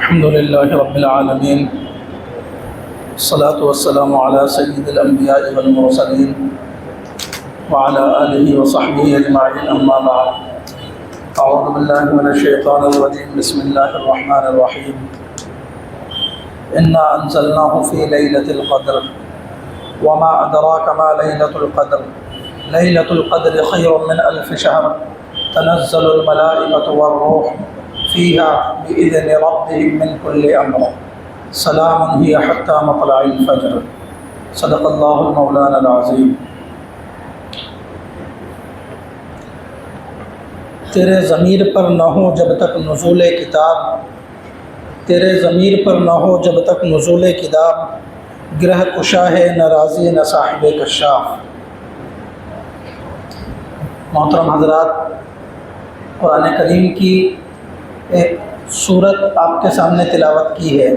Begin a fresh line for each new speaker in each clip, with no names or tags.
الحمد لله رب العالمين، الصلاة والسلام على سيد الأنبياء والمرسلين وعلى آله وصحبه أجمعين، أما بعد. أعوذ بالله من الشيطان الرجيم. بسم الله الرحمن الرحيم. إنا أنزلناه في ليلة القدر وما أدراك ما ليلة القدر. ليلة القدر خير من 1000 شهر. تنزل الملائكة والروح فيها بإذن ربهم من كل أمر. سلام هي حتى مطلع الفجر. صدق الله المولانا العظيم. تیرے ضمیر پر نہ ہو جب تک نزول کتاب، تیرے ضمیر پر نہ ہو جب تک نزول کتاب، گرہ کشا ہے نہ راضی نہ صاحب کشاف. محترم حضرات، قرآن کریم کی ایک صورت آپ کے سامنے تلاوت کی ہے.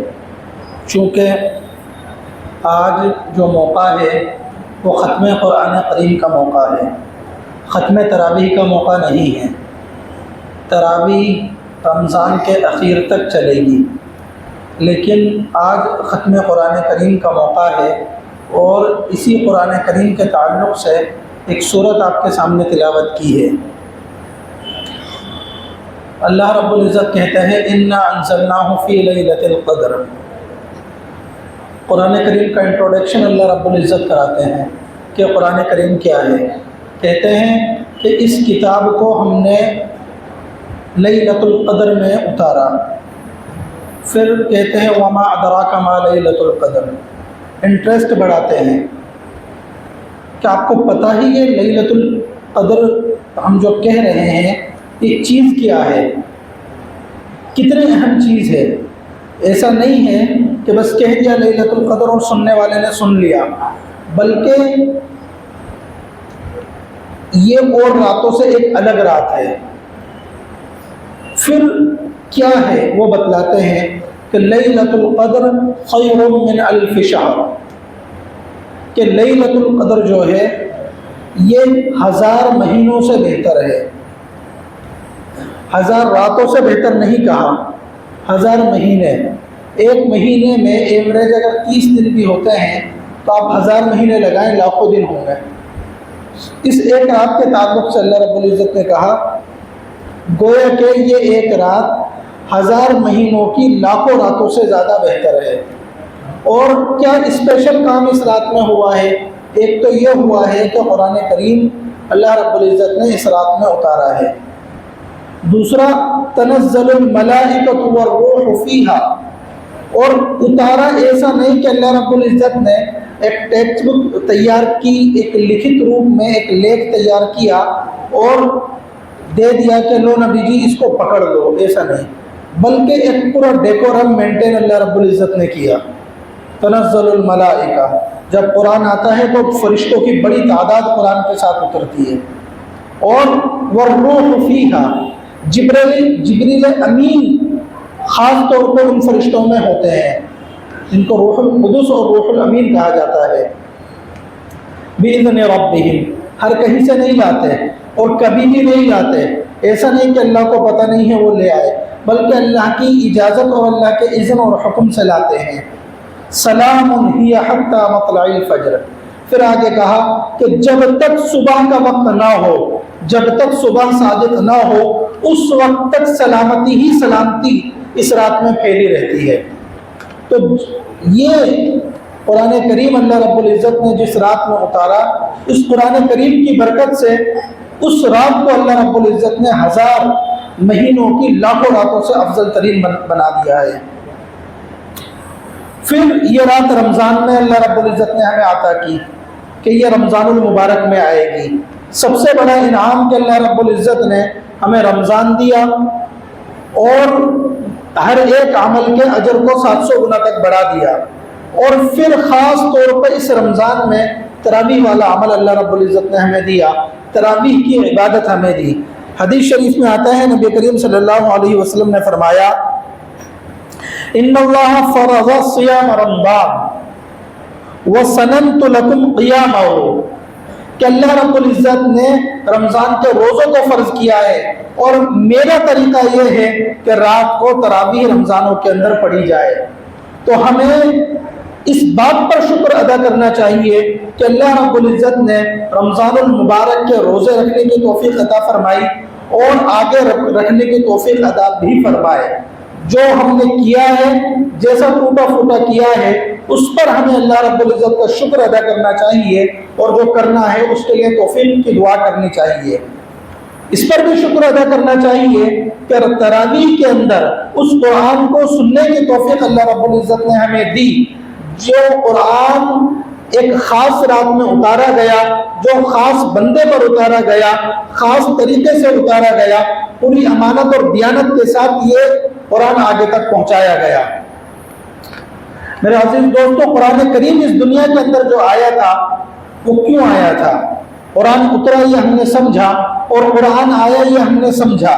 چونکہ آج جو موقع ہے وہ ختم قرآن کریم کا موقع ہے، ختم تراویح کا موقع نہیں ہے. تراویح رمضان کے اخیر تک چلے گی، لیکن آج ختم قرآن کریم کا موقع ہے اور اسی قرآن کریم کے تعلق سے ایک صورت آپ کے سامنے تلاوت کی ہے. اللہ رب العزت کہتے ہیں انا انزلناہ فی لیلۃ القدر. قرآن کریم کا انٹروڈکشن اللہ رب العزت کراتے ہیں کہ قرآن کریم کیا ہے. کہتے ہیں کہ اس کتاب کو ہم نے لیلۃ القدر میں اتارا. پھر کہتے ہیں وما ادراک ما لیلۃ القدر. انٹرسٹ بڑھاتے ہیں کہ آپ کو پتہ ہی ہے لیلۃ القدر ہم جو کہہ رہے ہیں یہ چیز کیا ہے، کتنے اہم چیز ہے. ایسا نہیں ہے کہ بس کہہ دیا لیلۃ القدر اور سننے والے نے سن لیا، بلکہ یہ اور راتوں سے ایک الگ رات ہے. پھر کیا ہے وہ بتلاتے ہیں کہ لیلۃ القدر خیر من 1000 شہر، کہ لیلۃ القدر جو ہے یہ 1000 مہینوں سے بہتر ہے. 1000 راتوں سے بہتر نہیں کہا، 1000 مہینے. ایک مہینے میں ایوریج اگر 30 دن بھی ہوتے ہیں تو آپ 1000 مہینے لگائیں، لاکھوں دن ہوں گے. اس ایک رات کے تعلق سے اللہ رب العزت نے کہا گویا کہ یہ ایک رات 1000 مہینوں کی لاکھوں راتوں سے زیادہ بہتر ہے. اور کیا اسپیشل کام اس رات میں ہوا ہے؟ ایک تو یہ ہوا ہے کہ قرآن کریم اللہ رب العزت نے اس رات میں اتارا ہے. دوسرا تنزل الملائکۃ والروح فیہا. اور اتارا ایسا نہیں کہ اللہ رب العزت نے ایک ٹیکسٹ بک تیار کی، ایک لکھت روپ میں ایک لیکھ تیار کیا اور دے دیا کہ لو نبی جی اس کو پکڑ لو. ایسا نہیں، بلکہ ایک پورا ڈیکورم مینٹین اللہ رب العزت نے کیا. تنزل الملائکہ، جب قرآن آتا ہے تو فرشتوں کی بڑی تعداد قرآن کے ساتھ اترتی ہے. اور والروح فیہا، جبریل امین خاص طور پر ان فرشتوں میں ہوتے ہیں جن کو روح القدس اور روح الامین کہا جاتا ہے. بِإِذْنِ رَبِّهِمْ، ہر کہیں سے نہیں لاتے اور کبھی بھی نہیں لاتے. ایسا نہیں کہ اللہ کو پتہ نہیں ہے وہ لے آئے، بلکہ اللہ کی اجازت اور اللہ کے اذن اور حکم سے لاتے ہیں. سلام ہی حتی مطلع الفجر. پھر آگے کہا کہ جب تک صبح کا وقت نہ ہو، جب تک صبح صادق نہ ہو، اس وقت تک سلامتی ہی سلامتی اس رات میں پھیلی رہتی ہے. تو یہ قرآن کریم اللہ رب العزت نے جس رات میں اتارا، اس قرآن کریم کی برکت سے اس رات کو اللہ رب العزت نے 1000 مہینوں کی لاکھوں راتوں سے افضل ترین بنا دیا ہے. پھر یہ رات رمضان میں اللہ رب العزت نے ہمیں عطا کی کہ یہ رمضان المبارک میں آئے گی. سب سے بڑا انعام کہ اللہ رب العزت نے ہمیں رمضان دیا اور ہر ایک عمل کے اجر کو 700 گنا تک بڑھا دیا. اور پھر خاص طور پر اس رمضان میں تراویح والا عمل اللہ رب العزت نے ہمیں دیا، تراویح کی عبادت ہمیں دی. حدیث شریف میں آتا ہے نبی کریم صلی اللہ علیہ وسلم نے فرمایا ان اللہ فرض صیام رمضان وسننت لکم قیامہ، کہ اللہ رب العزت نے رمضان کے روزوں کو فرض کیا ہے، اور میرا طریقہ یہ ہے کہ رات کو تراویح رمضانوں کے اندر پڑھی جائے، تو ہمیں اس بات پر شکر ادا کرنا چاہیے کہ اللہ رب العزت نے رمضان المبارک کے روزے رکھنے کی توفیق عطا فرمائی اور آگے رکھنے کی توفیق عطا بھی فرمائے۔ جو ہم نے کیا ہے، جیسا ٹوٹا پھوٹا کیا ہے، اس پر ہمیں اللہ رب العزت کا شکر ادا کرنا چاہیے، اور جو کرنا ہے اس کے لیے توفیق کی دعا کرنی چاہیے۔ اس پر بھی شکر ادا کرنا چاہیے کہ تراویح کے اندر اس قرآن کو سننے کی توفیق اللہ رب العزت نے ہمیں دی، جو قرآن ایک خاص رات میں اتارا گیا، جو خاص بندے پر اتارا گیا، خاص طریقے سے اتارا گیا، پوری امانت اور دیانت کے ساتھ یہ قرآن آگے تک پہنچایا گیا۔ میرے عزیز دوستو، قرآن کریم اس دنیا کے اندر جو آیا تھا وہ کیوں آیا تھا؟ قرآن اترا یہ ہم نے سمجھا، اور قرآن آیا یہ ہم نے سمجھا،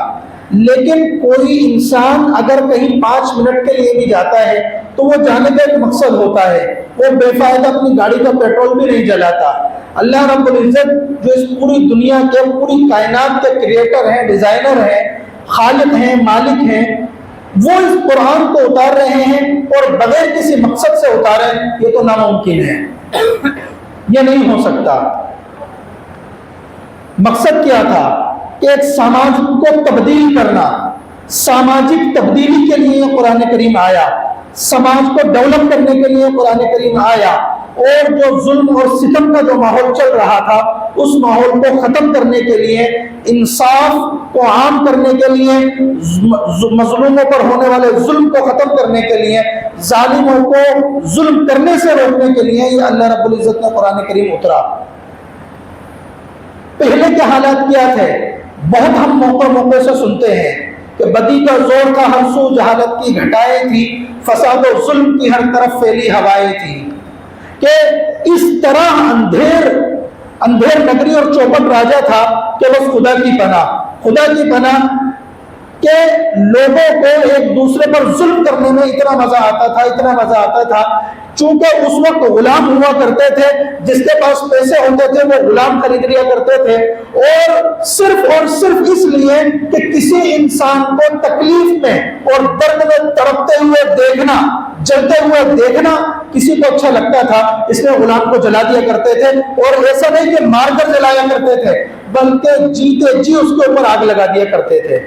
لیکن کوئی انسان اگر کہیں 5 منٹ کے لیے بھی جاتا ہے تو وہ جانے کا ایک مقصد ہوتا ہے، وہ بے فائدہ اپنی گاڑی کا پیٹرول بھی نہیں جلاتا۔ اللہ رب العزت جو اس پوری دنیا کے، پوری کائنات کے کریٹر ہیں، ڈیزائنر ہیں، خالق ہیں، مالک ہیں، وہ اس قرآن کو اتار رہے ہیں اور بغیر کسی مقصد سے اتارے، یہ تو ناممکن ہے، یہ نہیں ہو سکتا۔ مقصد کیا تھا کہ ایک سماج کو تبدیل کرنا، سماجک تبدیلی کے لیے قرآن کریم آیا، سماج کو ڈیولپ کرنے کے لیے قرآن کریم آیا، اور جو ظلم اور ستم کا جو ماحول چل رہا تھا اس ماحول کو ختم کرنے کے لیے، انصاف کو عام کرنے کے لیے، مظلوموں پر ہونے والے ظلم کو ختم کرنے کے لیے، ظالموں کو ظلم کرنے سے روکنے کے لیے یہ اللہ رب العزت نے قرآن کریم اترا۔ پہلے کے حالات کیا تھے؟ بہت ہم موقع سے سنتے ہیں کہ بدی کا زور کا ہر سو جہالت کی گھٹائیں تھی، فساد و ظلم کی ہر طرف پھیلی ہوائیں تھی، کہ اس طرح اندھیر نگری اور چوپٹ راجا تھا کہ بس خدا کی پناہ کہ لوگوں کو ایک دوسرے پر ظلم کرنے میں اتنا مزہ آتا تھا، چونکہ اس وقت غلام ہوا کرتے تھے، جس کے پاس پیسے ہوتے تھے وہ غلام خرید لیا کرتے تھے، اور صرف اس لیے کہ کسی انسان کو تکلیف میں اور درد میں تڑپتے ہوئے دیکھنا، جلتے ہوئے دیکھنا کسی کو اچھا لگتا تھا، اس لیے غلام کو جلا دیا کرتے تھے، اور ایسا نہیں کہ مار کر جلایا کرتے تھے، بلکہ جیتے جی اس کے اوپر آگ لگا دیا کرتے تھے۔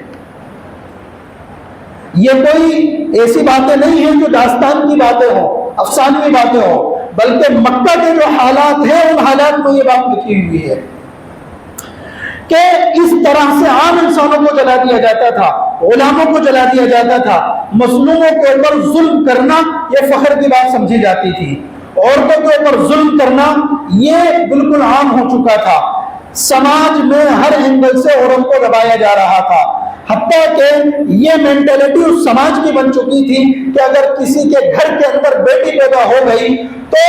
یہ کوئی ایسی باتیں نہیں ہیں جو داستان کی باتیں ہوں، افسانوی باتیں ہوں، بلکہ مکہ کے جو حالات ہیں ان حالات میں یہ بات لکھی ہوئی ہے کہ اس طرح سے عام انسانوں کو جلا دیا جاتا تھا، غلاموں کو جلا دیا جاتا تھا، مظلوموں کے اوپر ظلم کرنا یہ فخر کی بات سمجھی جاتی تھی، عورتوں کے اوپر ظلم کرنا یہ بالکل عام ہو چکا تھا، سماج میں ہر اینگل سے عورت کو دبایا جا رہا تھا، حتیٰ کہ یہ مینٹلٹی اس سماج کی بن چکی تھی کہ اگر کسی کے گھر کے اندر بیٹی پیدا ہو گئی تو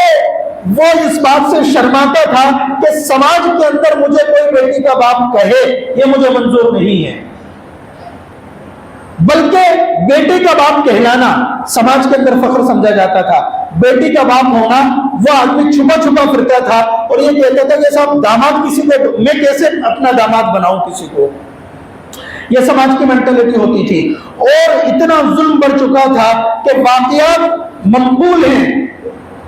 وہ اس بات سے شرماتا تھا کہ سماج کے اندر مجھے کوئی بیٹی کا باپ کہے، یہ مجھے منظور نہیں ہے، بلکہ بیٹی کا باپ کہلانا سماج کے اندر فخر سمجھا جاتا تھا، بیٹی کا باپ ہونا وہ آدمی چھپا پھرتا تھا اور یہ کہتا تھا کہ صاحب داماد کسی کو، میں کیسے اپنا داماد بناؤں کسی کو، یہ سماج کی مینٹلٹی ہوتی تھی، اور اتنا ظلم بڑھ چکا تھا کہ واقعات منقول ہیں،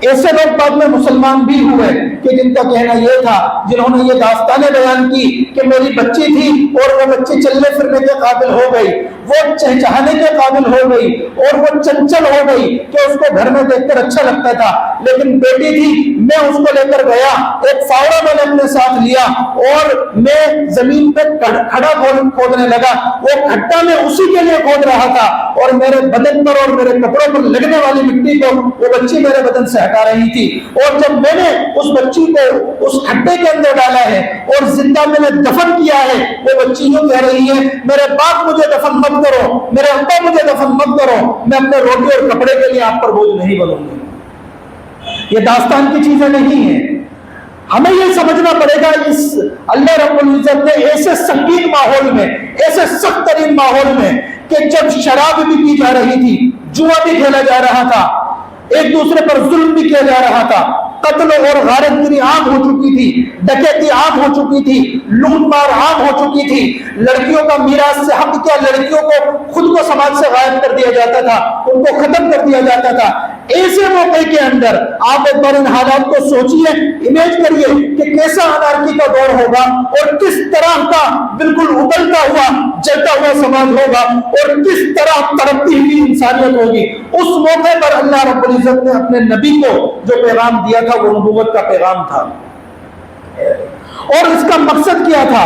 ایسے لوگ بعد میں مسلمان بھی ہوئے کہ جن کا کہنا یہ تھا، جنہوں نے یہ داستانیں بیان کی کہ میری بچی تھی اور وہ بچی چلنے پھرنے کے قابل ہو گئی، وہ چہچہانے کے قابل ہو گئی، اور وہ چنچل ہو گئی کہ اس کو گھر میں دیکھ کر اچھا لگتا تھا، لیکن بیٹی تھی، میں اس کو لے کر گیا، ایک فاوڑا میں نے اپنے ساتھ لیا اور میں زمین پہ کھڑا کھودنے لگا، وہ کھٹا میں اسی کے لیے کھود رہا تھا، اور میرے بدن پر اور میرے کپڑوں پر لگنے والی مٹی کو وہ بچی میرے بدن سے ہٹا رہی تھی، اور جب میں نے اس بچی کو اس کھڈے کے اندر ڈالا ہے اور زندہ میں نے دفن کیا ہے، وہ بچی یوں کہہ رہی ہے میرے باپ مجھے دفن مت کرو، میرے ابا مجھے دفن مت کرو، میں اپنے روٹی اور کپڑے کے لیے آپ پر بوجھ نہیں بنوں گی۔ یہ داستان کی چیزیں نہیں ہیں، ہمیں یہ سمجھنا پڑے گا اس اللہ رب العزت نے ایسے سنگین ماحول میں، ایسے سخت ترین ماحول میں کہ جب شراب بھی پی جا رہی تھی، جوا بھی کھیلا جا رہا تھا، ایک دوسرے پر ظلم بھی کیا جا رہا تھا، قتل اور غارت گری عام ہو چکی تھی، ڈکیتی عام ہو چکی تھی، لوٹ مار عام ہو چکی تھی، لڑکیوں کا میراث سے حق کیا لڑکیوں کو خود کو سماج سے غائب کر دیا جاتا تھا، ان کو ختم کر دیا جاتا تھا۔ ایسے موقع کے اندر آپ ایک بار ان حالات کو سوچئے، امیج کریے کہ کیسا انارکی کا دور ہوگا اور کس طرح کا بالکل ابلتا ہوا جلتا ہوا سماج ہوگا اور کس طرح ترقی ہوئی انسانیت ہوگی۔ اس موقع پر اللہ رب العزت نے اپنے نبی کو جو پیغام دیا تھا وہ نبوت کا پیغام تھا، اور اس کا مقصد کیا تھا؟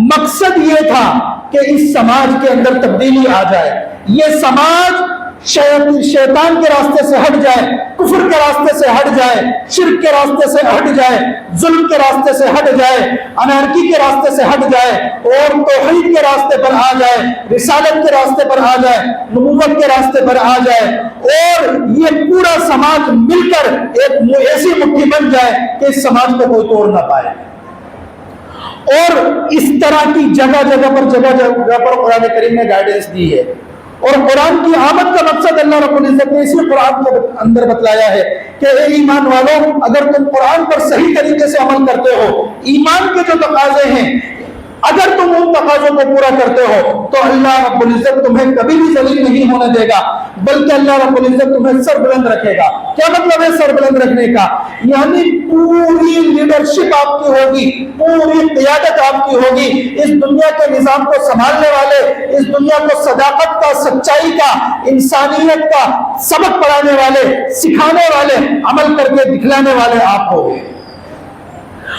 مقصد یہ تھا کہ اس سماج کے اندر تبدیلی آ جائے، یہ سماج شیطان کے راستے سے ہٹ جائے، کفر کے راستے سے ہٹ جائے، شرک کے راستے سے ہٹ جائے، ظلم کے راستے سے ہٹ جائے، انارکی کے راستے سے ہٹ جائے اور توحید کے راستے پر آ جائے، رسالت کے راستے پر آ جائے، نبوت کے راستے پر آ جائے، اور یہ پورا سماج مل کر ایک ایسی مٹھی بن جائے کہ اس سماج کو کوئی توڑ نہ پائے۔ اور اس طرح کی جگہ جگہ پر قرآن کریم نے گائیڈنس دی ہے، اور قرآن کی آمد کا مقصد اللہ رب العزت نے اسی قرآن کے اندر بتلایا ہے کہ اے ایمان والوں، اگر تم قرآن پر صحیح طریقے سے عمل کرتے ہو، ایمان کے جو تقاضے ہیں اگر تم ان تقاضوں کو پورا کرتے ہو تو اللہ رب العزت تمہیں کبھی بھی ذلیل نہیں ہونے دے گا، بلکہ اللہ رب العزت تمہیں سر بلند رکھے گا۔ کیا مطلب ہے سر بلند رکھنے کا؟ یعنی پوری لیڈرشپ آپ کی ہوگی، پوری قیادت آپ کی ہوگی، اس دنیا کے نظام کو سنبھالنے والے، اس دنیا کو صداقت کا، سچائی کا، انسانیت کا سبق پڑھانے والے، سکھانے والے، عمل کر کے دکھلانے والے آپ ہوگے۔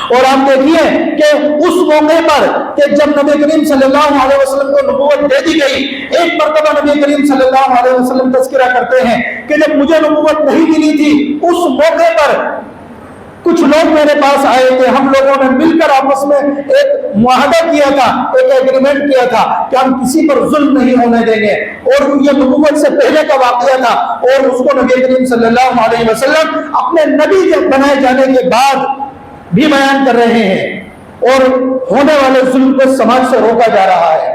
اور آپ دیکھیے کہ اس موقع پر کہ جب نبی کریم صلی اللہ علیہ وسلم کو نبوت دے دی گئی، ایک مرتبہ نبی کریم صلی اللہ علیہ وسلم تذکرہ کرتے ہیں کہ جب مجھے نبوت نہیں ملی تھی اس موقع پر کچھ لوگ میرے پاس آئے تھے، ہم لوگوں نے مل کر آپس میں ایک معاہدہ کیا تھا، ایک ایگریمنٹ کیا تھا کہ ہم کسی پر ظلم نہیں ہونے دیں گے، اور یہ نبوت سے پہلے کا واقعہ تھا، اور اس کو نبی کریم صلی اللہ علیہ وسلم اپنے نبی بنائے جانے کے بعد بھی بیان کر رہے ہیں، اور ہونے والے ظلم کو سماج سے روکا جا رہا ہے۔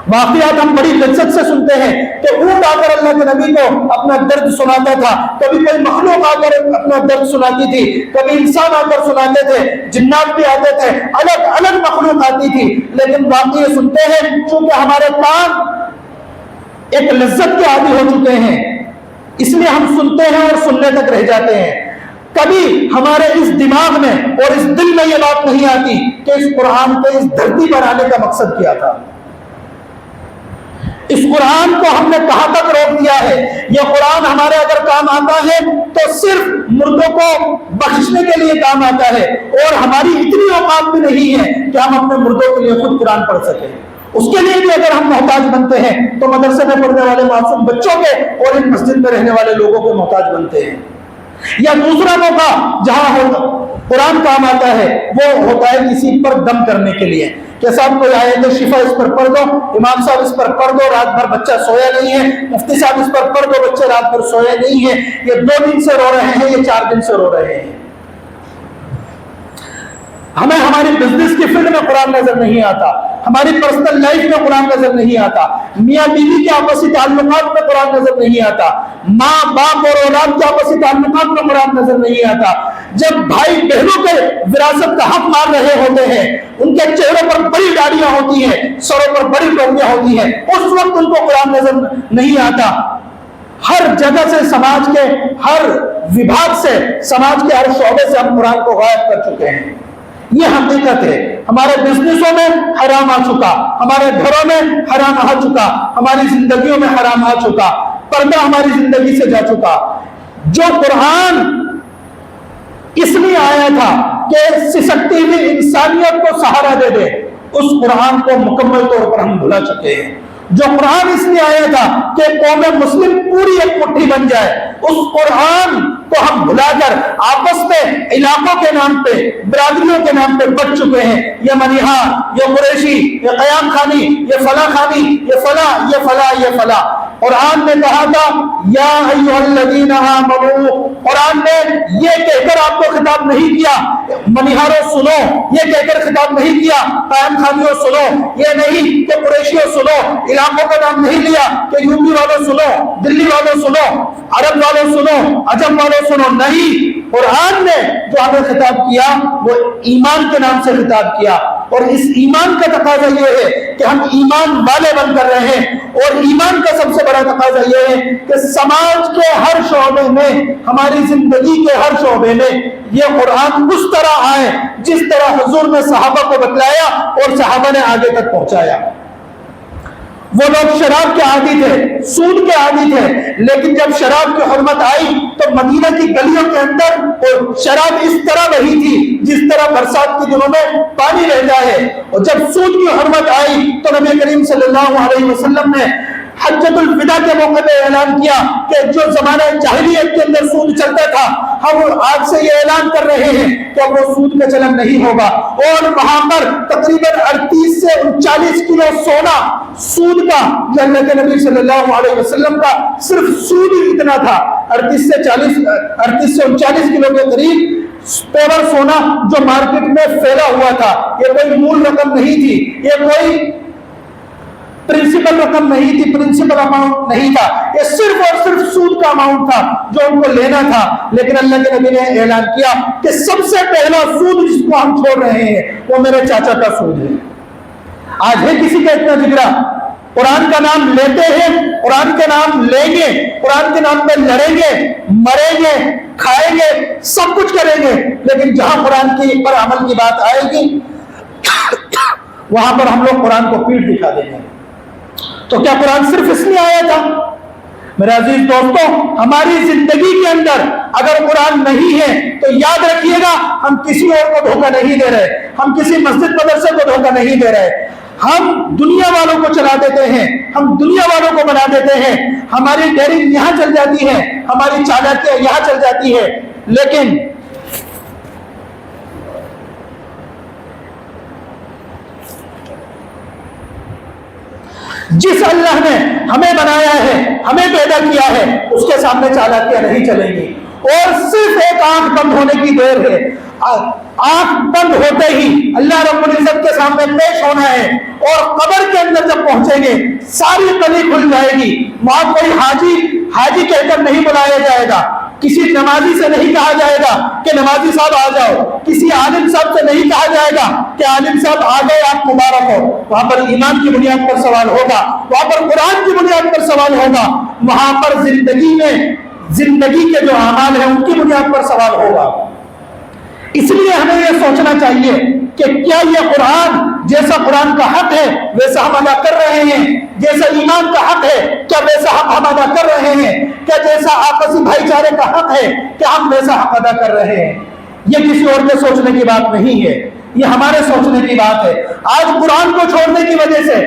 واقعات ہم بڑی لذت سے سنتے ہیں کہ اونٹ آ کر اللہ کے نبی کو اپنا درد سناتا تھا، کبھی کوئی مخلوق آ کر اپنا درد سناتی تھی، کبھی انسان آ کر سناتے تھے، جنات بھی آتے تھے، الگ الگ مخلوق آتی تھی، لیکن واقعے سنتے ہیں چونکہ ہمارے کان ایک لذت کے عادی ہو چکے ہیں، اس لیے ہم سنتے ہیں اور سننے تک رہ جاتے ہیں۔ کبھی ہمارے اس دماغ میں اور اس دل میں یہ بات نہیں آتی کہ اس قرآن کو اس دھرتی پر آنے کا مقصد کیا تھا۔ اس قرآن کو ہم نے کہاں تک روک دیا ہے؟ یہ قرآن ہمارے اگر کام آتا ہے تو صرف مردوں کو بخشنے کے لیے کام آتا ہے، اور ہماری اتنی اوقات بھی نہیں ہے کہ ہم اپنے مردوں کے لیے خود قرآن پڑھ سکیں۔ اس کے لیے بھی اگر ہم محتاج بنتے ہیں تو مدرسے میں پڑھنے والے معصوم بچوں کے اور ان مسجد میں رہنے والے لوگوں کے محتاج بنتے ہیں۔ یا دوسرا موقع جہاں قرآن کام آتا ہے وہ ہوتا ہے کسی پر دم کرنے کے لیے کہ صاحب کوئی آیت شفا اس پر پڑھ دو، امام صاحب اس پر پڑھ دو، رات بھر بچہ سویا نہیں ہے، مفتی صاحب اس پر پڑھ دو، بچے رات بھر سویا نہیں ہے، یہ 2 دن سے رو رہے ہیں، یہ 4 دن سے رو رہے ہیں۔ ہمیں ہماری بزنس کی فیلڈ میں قرآن نظر نہیں آتا، ہماری پرسنل لائف میں قرآن نظر نہیں آتا، میاں بیوی کے آپسی تعلقات میں قرآن نظر نہیں آتا، ماں باپ اور اولاد کے آپسی تعلقات میں قرآن نظر نہیں آتا۔ جب بھائی بہنوں کے وراثت کا حق مار رہے ہوتے ہیں، ان کے چہروں پر بڑی داڑیاں ہوتی ہیں، سروں پر بڑی ٹوپیاں ہوتی ہیں، اس وقت ان کو قرآن نظر نہیں آتا۔ ہر جگہ سے، سماج کے ہر وبھاگ سے، سماج کے ہر شعبے سے ہم قرآن کو غائب کر چکے ہیں۔ یہ حقیقت ہے۔ ہمارے بزنسوں میں حرام آ چکا، ہمارے گھروں میں حرام آ چکا، ہماری زندگیوں میں حرام آ چکا، پردہ ہماری زندگی سے جا چکا۔ جو قرآن اس لیے آیا تھا کہ سسکتی ہوئی انسانیت کو سہارا دے دے، اس قرآن کو مکمل طور پر ہم بھلا چکے ہیں۔ جو قرآن اس لیے آیا تھا کہ قوم مسلم پوری ایک مٹھی بن جائے، اس قرآن کو ہم بھلا کر آپس میں علاقوں کے نام پہ، برادریوں کے نام پہ بٹ چکے ہیں۔ یہ منیہار، یہ قریشی، یہ قیام خانی، یہ فلاں خانی، یہ فلاں، یہ فلاں، یہ فلاں۔ قرآن نے کہا تھا یا ایھا الذین آمنوا، قرآن نے یہ کہہ کر آپ کو خطاب نہیں کیا منیہاروں سنو، یہ کہہ کر خطاب نہیں کیا قیام خانیوں سنو، یہ نہیں کہ قریشیوں سنو، علاقوں کا نام نہیں لیا کہ یو پی والوں سنو، دلی والوں سنو، عرب والوں سنو، عجم والوں سنو، نہیں۔ قرآن نے جو ہمیں خطاب کیا وہ ایمان کے نام سے خطاب کیا، اور اس ایمان کا تقاضا یہ ہے کہ ہم ایمان والے بن کر رہے ہیں، اور ایمان کا سب سے بڑا تقاضا یہ ہے کہ سماج کے ہر شعبے میں، ہماری زندگی کے ہر شعبے میں یہ قرآن اس طرح آئے جس طرح حضور نے صحابہ کو بتلایا اور صحابہ نے آگے تک پہنچایا۔ وہ لوگ شراب کے عادی تھے، سود کے عادی تھے، لیکن جب شراب کی حرمت آئی تو مدینہ کی گلیوں کے اندر شراب اس طرح بہی تھی جس طرح برسات کے دنوں میں پانی رہتا ہے۔ اور جب سود کی حرمت آئی تو نبی کریم صلی اللہ علیہ وسلم نے حجۃ الوداع کے موقع پہ اعلان کیا کہ جو زمانہ جاہلیت کے اندر سود چلتا تھا، ہم آج سے یہ اعلان کر رہے ہیں کہ اب وہ سود کا چلن نہیں ہوگا۔ اور وہاں پر تقریباً 38 سے 39 کلو سونا سود کا، اللہ کے نبی صلی اللہ علیہ وسلم کا صرف سود ہی اتنا تھا، 38 سے 39 کلو کے قریب پیور سونا جو مارکیٹ میں پھیلا ہوا تھا۔ یہ کوئی مول رقم نہیں تھی، یہ کوئی پرنسپل رقم نہیں تھی، پرنسپل اماؤنٹ نہیں تھا، یہ صرف اور صرف سود کا اماؤنٹ تھا جو ان کو لینا تھا۔ لیکن اللہ کے نبی نے اعلان کیا کہ سب سے پہلا سود جس کو ہم چھوڑ رہے ہیں وہ میرے چاچا کا سود ہے۔ آج ہے کسی کا اتنا جگرا؟ قرآن کا نام لیتے ہیں، قرآن کے نام لیں گے، قرآن کے نام پہ لڑیں گے، مریں گے، کھائیں گے، سب کچھ کریں گے، لیکن جہاں قرآن کی پر عمل کی بات آئے گی وہاں پر ہم لوگ قرآن کو پیٹ دکھا دیں گے۔ تو کیا قرآن صرف اس لیے آیا تھا؟ میرے عزیز دوستوں، ہماری زندگی کے اندر اگر قرآن نہیں ہے تو یاد رکھیے گا ہم کسی اور کو دھوکہ نہیں دے رہے، ہم کسی مسجد مدرسے کو دھوکہ نہیں دے رہے، ہم دنیا والوں کو چلا دیتے ہیں، ہم دنیا والوں کو بنا دیتے ہیں، ہماری ڈیرنگ یہاں چل جاتی ہے، ہماری چالاکیاں یہاں چل جاتی ہے۔ لیکن جس اللہ نے ہمیں بنایا ہے، ہمیں پیدا کیا ہے، اس کے سامنے چالاکیاں نہیں چلیں گی، اور صرف ایک آنکھ بند ہونے کی دیر ہے۔ آنکھ بند ہوتے ہی اللہ رب العزت کے سامنے پیش ہونا ہے، اور قبر کے اندر جب پہنچیں گے ساری کلی کھل جائے گی، وہاں کوئی حاجی کہہ کر نہیں بلایا جائے گا، کسی نمازی سے نہیں کہا جائے گا کہ نمازی صاحب آ جاؤ، کسی عالم صاحب سے نہیں کہا جائے گا کہ عالم صاحب آ گئے آپ مبارک ہو۔ وہاں پر ایمان کی بنیاد پر سوال ہوگا، وہاں پر قرآن کی بنیاد پر سوال ہوگا، وہاں پر زندگی کے جو اعمال ہیں ان کی بنیاد پر سوال ہوگا۔ اس لیے ہمیں یہ سوچنا چاہیے کہ کیا یہ قرآن جیسا قرآن کا حق ہے ویسا ہم ادا کر رہے ہیں، جیسا ایمان کا حق ہے کیا ویسا حق ہم ادا کر رہے ہیں، کیا جیسا آپسی بھائی چارے کا حق ہے کیا ہم ویسا حق ادا کر رہے ہیں۔ یہ کسی اور کے سوچنے کی بات نہیں ہے، یہ ہمارے سوچنے کی بات ہے۔ آج قرآن کو چھوڑنے کی وجہ سے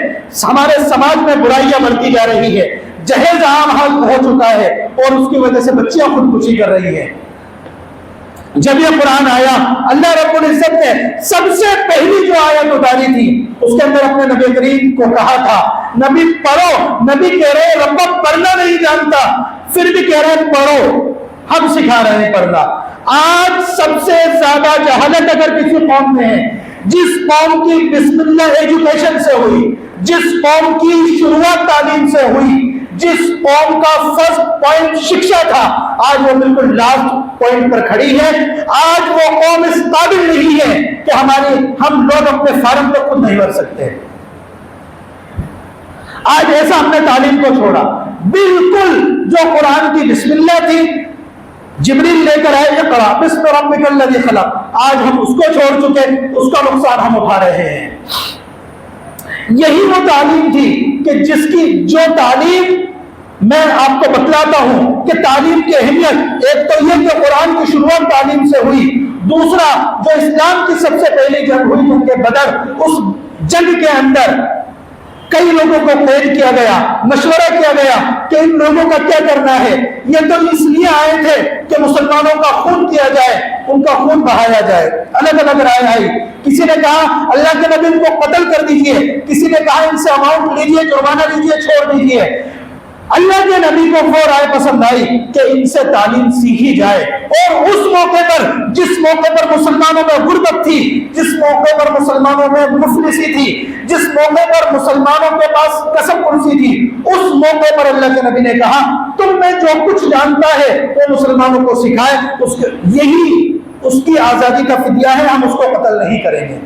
ہمارے سماج میں برائیاں بڑھتی جا رہی ہے، جہیز عام حال ہو چکا ہے، اور اس کی وجہ سے بچیاں خودکشی کر رہی ہیں۔ جب یہ قرآن آیا، اللہ رب العزت نے سب سے پہلی جو آیت اتاری تھی اس کے اندر اپنے نبی کریم کو کہا تھا نبی پڑھو۔ نبی کہہ رہے رب پڑھنا نہیں جانتا، پھر بھی کہہ رہے پڑھو، ہم سکھا رہے ہیں پڑھنا۔ آج سب سے زیادہ جہالت اگر کسی قوم میں ہے، جس قوم کی بسم اللہ ایجوکیشن سے ہوئی، جس قوم کی شروعات تعلیم سے ہوئی، جس قوم کا فرسٹ پوائنٹ شکشا تھا، آج وہ بالکل لاسٹ پوائنٹ پر کھڑی ہے۔ آج وہ قوم اس قابل نہیں ہے کہ ہم لوگ اپنے فارم کو خود نہیں بھر سکتے۔ آج ایسا ہم نے تعلیم کو چھوڑا، بالکل جو قرآن کی بسم اللہ تھی، جبریل لے کر آئے اقرا بسم ربک الذی خلق، آج ہم اس کو چھوڑ چکے، اس کا نقصان ہم اٹھا رہے ہیں۔ یہی وہ تعلیم تھی کہ جس کی جو تعلیم میں آپ کو بتلاتا ہوں کہ تعلیم کی اہمیت، ایک تو یہ کہ قرآن کی شروعات تعلیم سے ہوئی، دوسرا جو اسلام کی سب سے پہلی جنگ ہوئی جنگ بدر، اس جنگ کے اندر کئی لوگوں کو قید کیا گیا، مشورہ کیا گیا کہ ان لوگوں کا کیا کرنا ہے۔ یہ تو اس لیے آئے تھے کہ مسلمانوں کا خون کیا جائے، ان کا خون بہایا جائے۔ الگ الگ رائے آئی، کسی نے کہا اللہ کے نبی کو قتل کر دیجئے، کسی نے کہا ان سے اماؤنٹ لیجئے، جرمانہ لیجئے، چھوڑ دیجئے۔ اللہ کے نبی کو وہ رائے پسند آئی کہ ان سے تعلیم سیکھی جائے، اور اس موقع پر جس موقع پر مسلمانوں میں غربت تھی، جس موقع پر مسلمانوں میں مفلسی تھی، جس موقع پر مسلمانوں کے پاس قسم کرسی تھی، اس موقع پر اللہ کے نبی نے کہا تم میں جو کچھ جانتا ہے وہ مسلمانوں کو سکھائے، یہی اس کی آزادی کا فدیہ ہے، ہم اس کو قتل نہیں کریں گے۔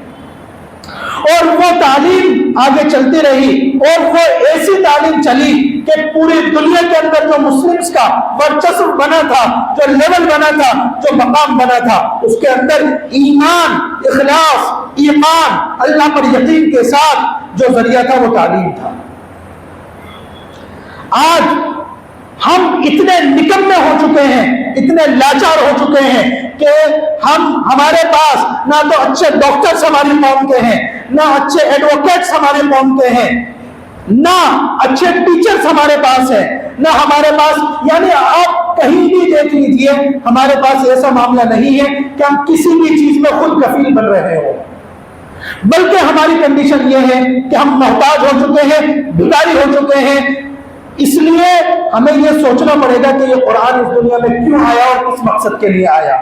اور وہ تعلیم آگے چلتی رہی، اور وہ ایسی تعلیم چلی کہ پوری دنیا کے اندر جو مسلمز کا ورچسو بنا تھا، جو لیول بنا تھا، جو مقام بنا تھا، اس کے اندر ایمان، اخلاص، ایمان، اللہ پر یقین کے ساتھ جو ذریعہ تھا وہ تعلیم تھا۔ آج ہم اتنے نکمے ہو چکے ہیں، اتنے لاچار ہو چکے ہیں کہ ہمارے پاس نہ تو اچھے ڈاکٹرز ہماری قوم کے ہیں، نہ اچھے ایڈوکیٹس ہمارے قوم کے ہیں، نہ اچھے ٹیچرز ہمارے پاس ہیں، نہ ہمارے پاس، یعنی آپ کہیں بھی دیکھ لیجئے ہمارے پاس ایسا معاملہ نہیں ہے کہ ہم کسی بھی چیز میں خود کفیل بن رہے ہو، بلکہ ہماری کنڈیشن یہ ہے کہ ہم محتاج ہو چکے ہیں، بھکاری ہو چکے ہیں۔ اس لیے ہمیں یہ سوچنا پڑے گا کہ یہ قرآن اس دنیا میں کیوں آیا اور کس مقصد کے لیے آیا۔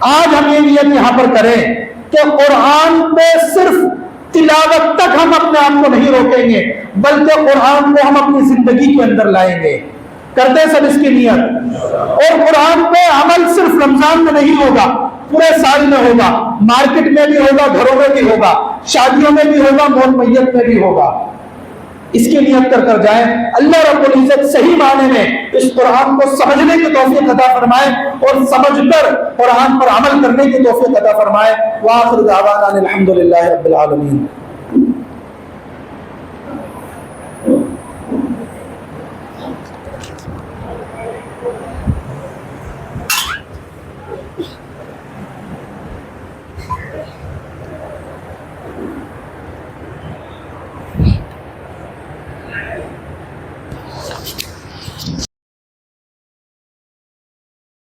آج ہم یہ نیت یہاں پر کریں کہ قرآن پہ صرف تلاوت تک ہم اپنے آپ کو نہیں روکیں گے، بلکہ قرآن کو ہم اپنی زندگی کے اندر لائیں گے۔ کرتے ہیں سب اس کی نیت۔ اور قرآن پہ عمل صرف رمضان میں نہیں ہوگا، پورے سال میں ہوگا، مارکیٹ میں بھی ہوگا، گھروں میں بھی ہوگا، شادیوں میں بھی ہوگا، موت میت میں بھی ہوگا۔ اس کی نیت کر جائیں۔ اللہ رب العزت صحیح معنی میں اس قرآن کو سمجھنے کی توفیق عطا فرمائے اور سمجھ کر قرآن پر عمل کرنے کی توفیق عطا فرمائے۔ وآخر دعوانا الحمدللہ رب العالمین۔